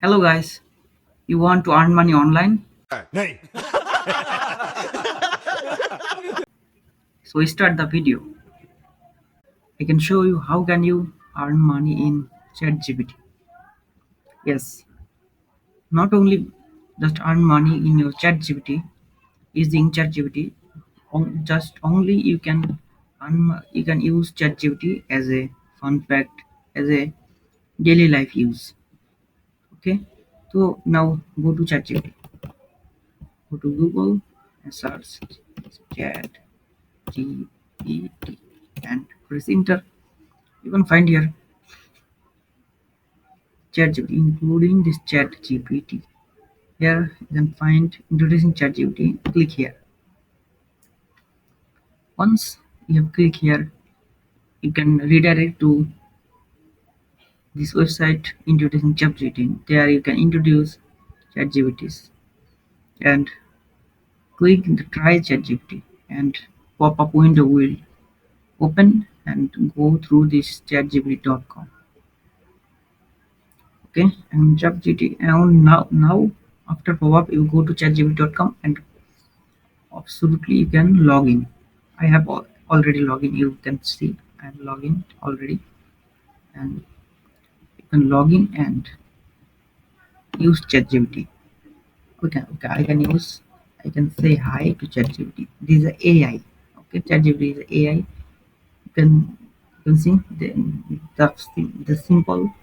Hello guys, you want to earn money online? नहीं. So start the video. I can show you how can you earn money in ChatGPT. Yes, not only just earn money in your ChatGPT using ChatGPT, just only you can use ChatGPT as a fun fact as a daily life use. Okay, so now go to ChatGPT, go to Google and search ChatGPT and press enter. You can find here ChatGPT, including this ChatGPT. Here you can find introducing ChatGPT. Click here. Once you have click here, you can redirect to this website introducing ChatGPT. There you can introduce ChatGPTs and click the try ChatGPT and pop-up window will open and go through this chatgpt.com. Okay, and ChatGPT and now after pop-up you go to chatgpt.com and absolutely you can log in. I have already logged in. You can see I'm logged in already, and you can log in and use ChatGPT. Okay, I can use. I can say hi to ChatGPT. This is a AI. Okay, ChatGPT is AI. You can see the simple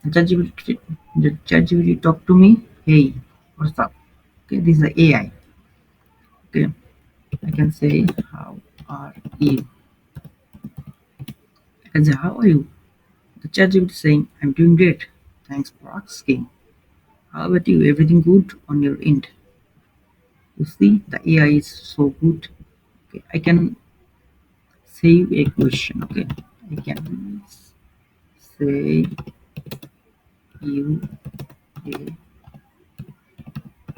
ChatGPT. The ChatGPT talk to me. Hey, what's up? Okay, this is a AI. Okay, I can say how are you? I can say how are you? The ChatGPT saying, I'm doing great. Thanks for asking. How about you? Everything good on your end? You see, the AI is so good. Okay, I can save a question. Okay, I can say you a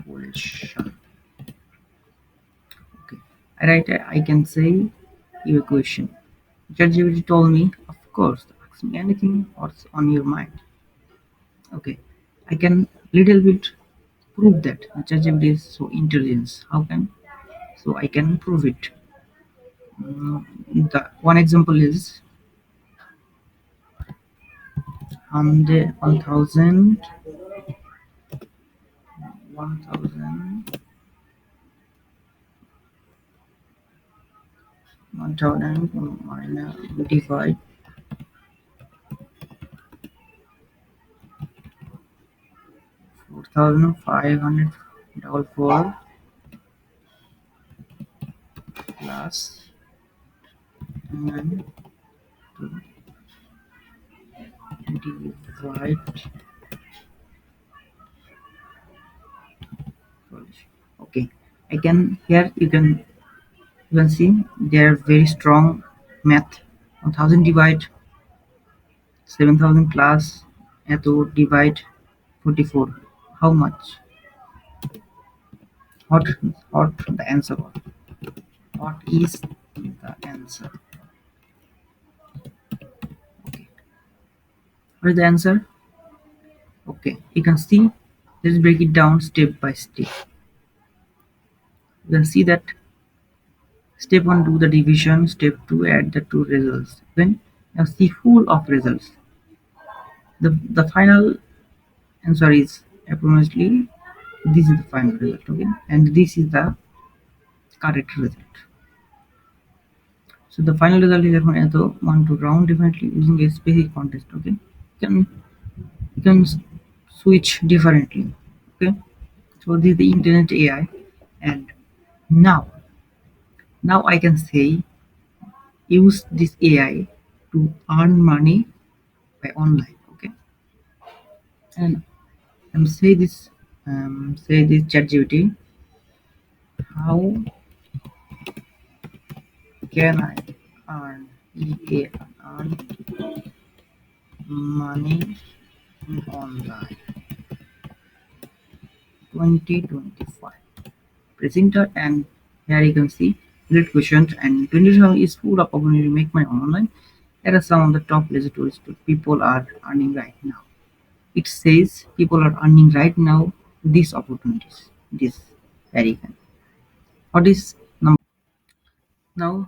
question. Okay, I can say you a question. ChatGPT told me, of course, ask me anything what's on your mind. Okay, I can little bit prove that ChatGPT is so intelligent. How can so I can prove it. The one example is 1000 minus divide 4544 plus and divide. Okay, I can here you can see they are very strong math. 1000 divide 7000 plus eto divide 44. How much? What what the answer was? What is the answer? Okay, what is the answer? Okay, you can see. Let's break it down step by step. You can see that step 1 do the division, step 2 add the two results. Then you see full of results. The final answer is approximately this is the final result. Okay, and this is the correct result. So the final result is এখন এত 1 to round definitely using a specific context. Okay, you can switch differently. Okay, so this is the internet AI, and now I can say use this AI to earn money by online. Okay, and say this ChatGPT, how can I earn earn money online 2025? Press enter, and here you can see great questions, and 2027 is full of opportunity to make money online. Here are some of the top leisure tools that people are earning right now. It says people are earning right now these opportunities. This very fine. What is number now?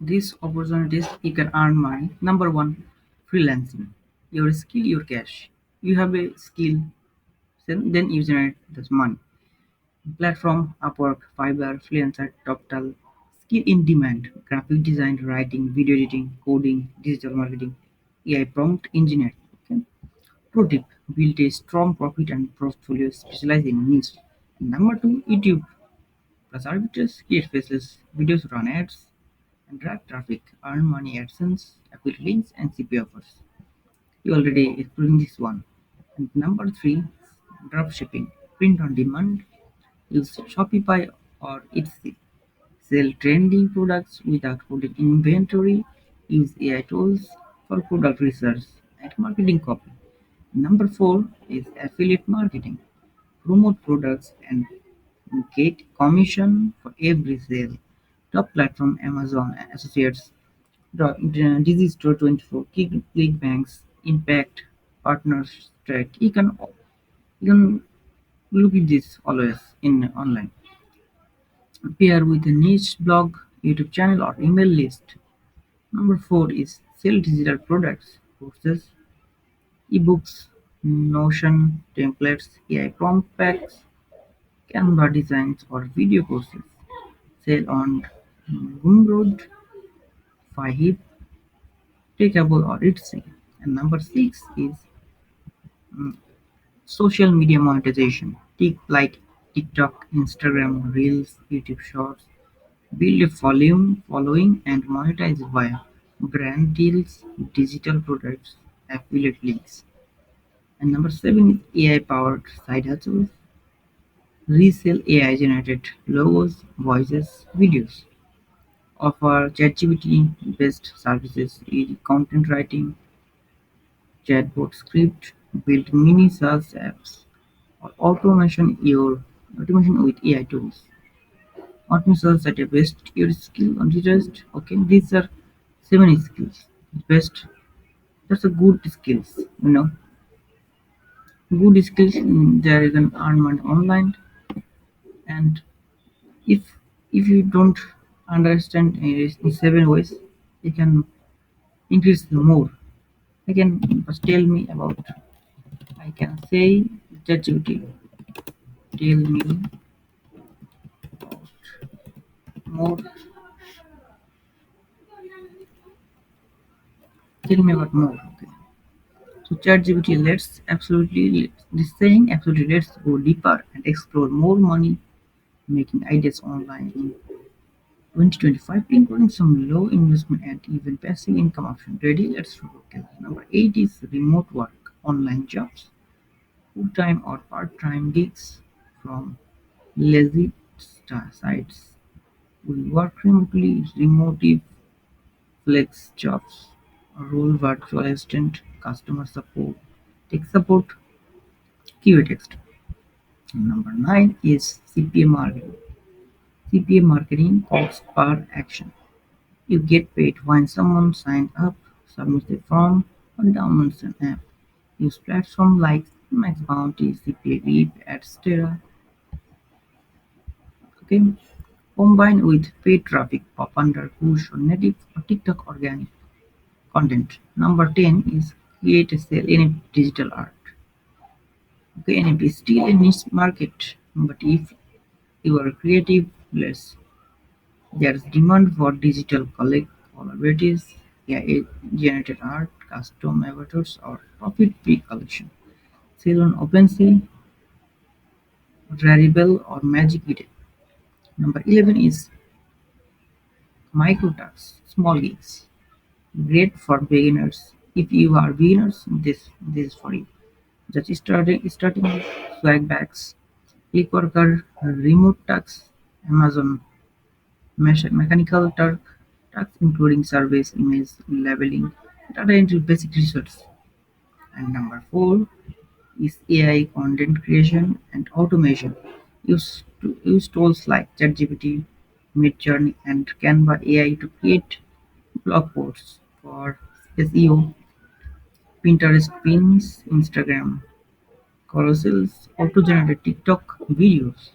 These opportunities you can earn money. Number one, freelancing. Your skill, your cash. You have a skill, then you generate this money. Platform, Upwork, Fiverr, Freelancer, TopTal. Skill in demand. Graphic design, writing, video editing, coding, digital marketing, AI prompt engineer. Okay. Pro tip, build a strong profit and portfolio specialize in niche. Number two, YouTube. Plus arbitrage, create faceless videos, run ads, and drive traffic, earn money AdSense, affiliate links, and CP offers. You already exploring this one. And number three, dropshipping. Print on demand. Use Shopify or Etsy. Sell trending products without putting inventory. Use AI tools for product research and marketing copy. Number four is affiliate marketing. Promote products and get commission for every sale. Top platform Amazon Associates, Digistore 24, ClickBanks, Impact, Partners Track. You can look at this always in online. Pair with a niche blog, YouTube channel or email list. Number four is sell digital products, courses, ebooks, Notion, templates, AI prompt packs, Canva designs or video courses. Sell on Gumroad, Fiverr, Clickable or Etsy. And number six is social media monetization. Like TikTok, Instagram, Reels, YouTube Shorts. Build a following and monetize via brand deals, digital products, affiliate links. And number seven is AI powered side hustles. Resell AI generated logos, voices, videos. Offer ChatGPT based services in content writing, chatbot script, build mini SaaS apps, or automation with AI tools. Automation at a best your skill on the rest. Okay, these are seven skills. Best, that's a good skills. Good skills. There you can earn money online, and if if you don't understand in seven ways, you can increase the more. I can just tell me about. I can say ChatGPT. Tell me more. Tell me about more. Okay. So ChatGPT, this saying absolutely let's go deeper and explore more money making ideas online in 2025, including some low investment and even passive income option. Ready? Let's go. Okay. Number eight is remote work, online jobs, full-time or part-time gigs from lazy sites. We work remotely, remote flex jobs, role virtual assistant, customer support, tech support, QA text. Number nine is CPA marketing. CPA marketing cost per action. You get paid when someone signs up, submits a form, or downloads an app. Use platforms like Max Bounty, CPA Leap, etc. Okay. Combine with paid traffic, pop under push or native or TikTok organic content. Number 10 is create a sale in a digital art. Okay, NFT is still a niche market, but if you are creative, less. There is demand for digital collaboratives, AI-generated art, custom avatars, or profit-free collection. Sale on OpenSea, Rarible, or Magic Eden. Number 11 is microtasks, small gigs. Great for beginners. If you are beginners, this is for you. Just starting with swag bags, click worker, remote tasks, Amazon Mechanical Turk, tasks including surveys, image labeling, data entry, basic research. And number four is AI content creation and automation. Use tools like ChatGPT, Midjourney, and Canva AI to create blog posts for SEO, Pinterest pins, Instagram carousels, auto-generated TikTok videos.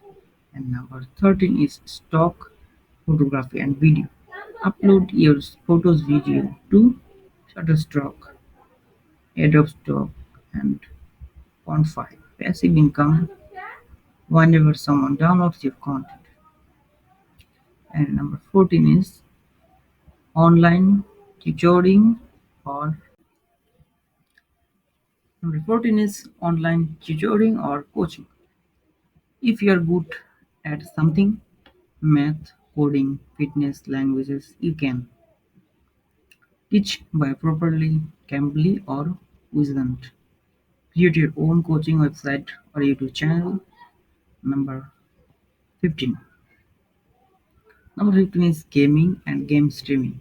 And number 13 is stock photography and video. Upload your photos video to Shutterstock, Adobe Stock, and Font5. Passive income whenever someone downloads your content. And number 14 is online tutoring or number 14 is online tutoring or coaching. If you are good at something, math, coding, fitness, languages, you can teach by properly, Cambly or Wizant. Create your own coaching website or YouTube channel. Number 15. Number 15 is gaming and game streaming.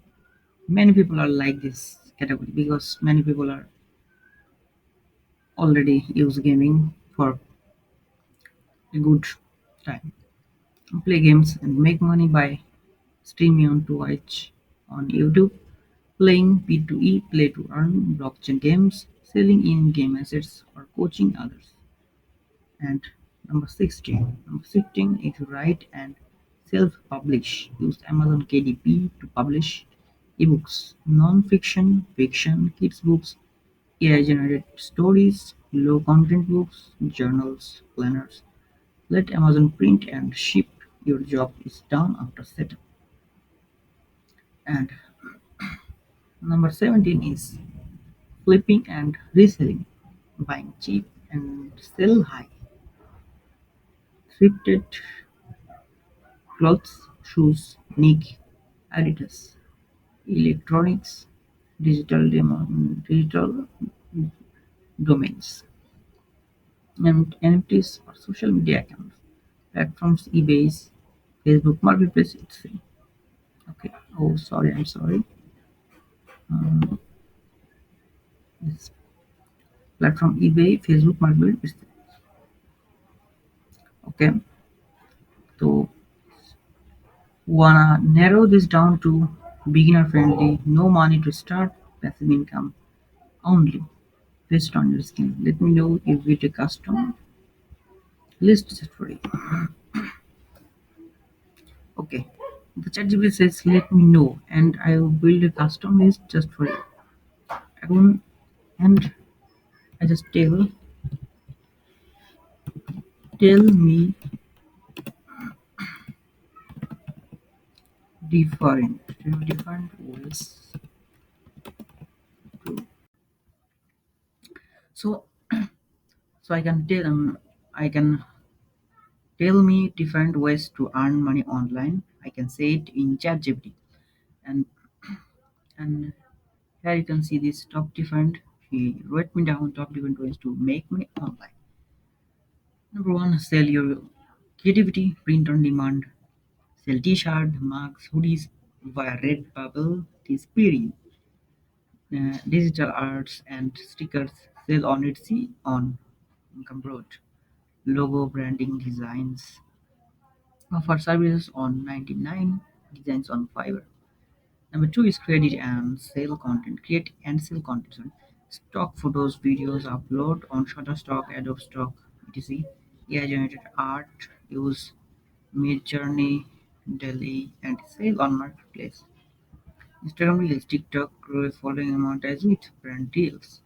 Many people are like this category because many people are already use gaming for a good time. Play games and make money by streaming on Twitch on YouTube, playing P2E play to earn blockchain games, selling in-game assets or coaching others. And number 16 is write and self-publish. Use Amazon KDP to publish ebooks, non-fiction, fiction, kids books, AI-generated stories, low-content books, journals, planners. Let Amazon print and ship. Your job is done after setup. And number 17 is flipping and reselling, buying cheap and sell high. Thrifted clothes, shoes, Nick, Adidas, electronics, digital domains, and NFTs or social media accounts, platforms, eBay's, Facebook Marketplace, etc. Okay. Oh, sorry. I'm sorry. Um, this platform eBay, Facebook Marketplace. Okay. So wanna narrow this down to beginner friendly, no money to start, passive income only based on your skill. Let me know if we take custom list set for you. Okay. The ChatGPT says let me know and I will build a custom list just for you. I will and I just tell me different ways to so so I can tell me different ways to earn money online. I can say it in ChatGPT and and here you can see this top different. He wrote me down top different ways to make money online. Number one, sell your creativity, print on demand, sell t-shirt, mugs, hoodies via Redbubble, Teespring, digital arts and stickers, sell on Etsy on Gumroad, logo branding designs, offer services on 99, designs on Fiverr. Number two is create and sell content. Create and sell content. Sorry. Stock photos, videos, upload on Shutterstock, Adobe Stock, etc. AI generated art, use Midjourney, Delhi, and sell on Marketplace. Instagram Reels, TikTok, grow a following and monetize with brand deals.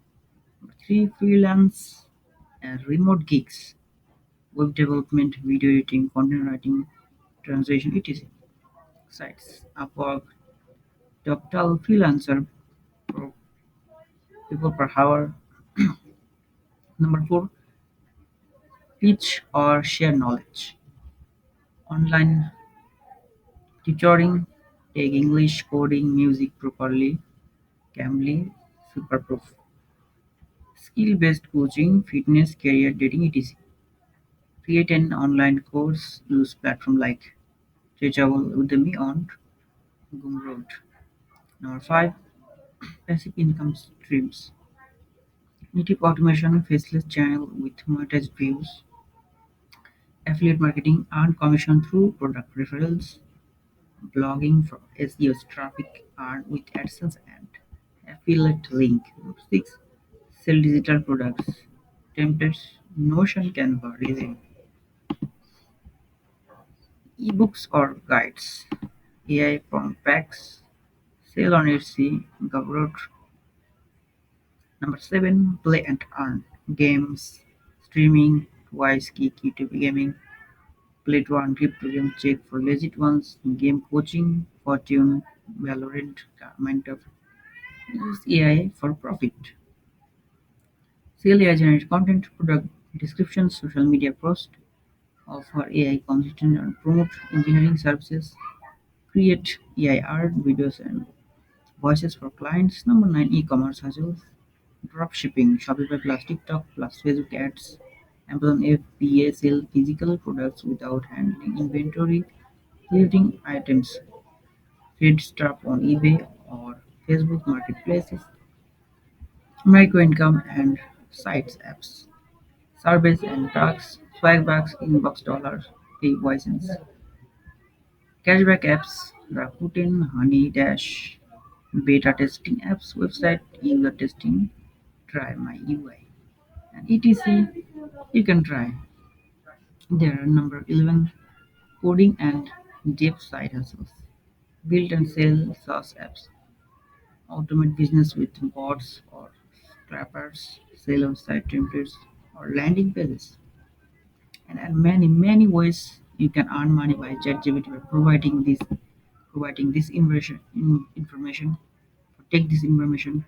Number three, freelance and remote gigs, web development, video editing, content writing, translation, etc. Sites, Upwork, Toptal, freelancer, pro- people per hour. Number four, teach or share knowledge. Online tutoring, take English, coding, music properly, Cambly, Superproof. Skill-based coaching, fitness, career, dating, etc. Create an online course, use platform like Teachable, Udemy, on Gumroad. Number five, passive income streams. Native automation, faceless channel with monetized views. Affiliate marketing, earn commission through product referrals. Blogging for SEO's traffic, earn with AdSense and affiliate link. Number six, Sell digital products. Templates, Notion, Canva, design. Ebooks or guides. AI prompt packs. Sell on Etsy, Gumroad. Number 7. Play and earn. Games, streaming, Wise Kick, YouTube gaming, Play to earn crypto game check for legit ones, game coaching, Fortune, Valorant, Minecraft. Use AI for profit. Sell AI generated content, product descriptions, social media posts, offer AI content and promote engineering services, create AI art, videos, and voices for clients. Number 9, e-commerce hustles, drop shipping, Shopify plus TikTok plus Facebook ads, Amazon FBA sell physical products without handling inventory, creating items, trade stuff on eBay or Facebook marketplaces, micro income and sites apps, surveys and tasks, swagbucks, inbox dollars, invoices, cashback apps, Rakuten, Honey Dash, beta testing apps, website, user testing, try my UI, and etc. You can try. There are number 11 coding and dev side hustles. Build and sell SaaS apps. Automate business with bots or scrappers. Sell on site templates or landing pages. And many ways you can earn money by ChatGPT by providing this information. Take this information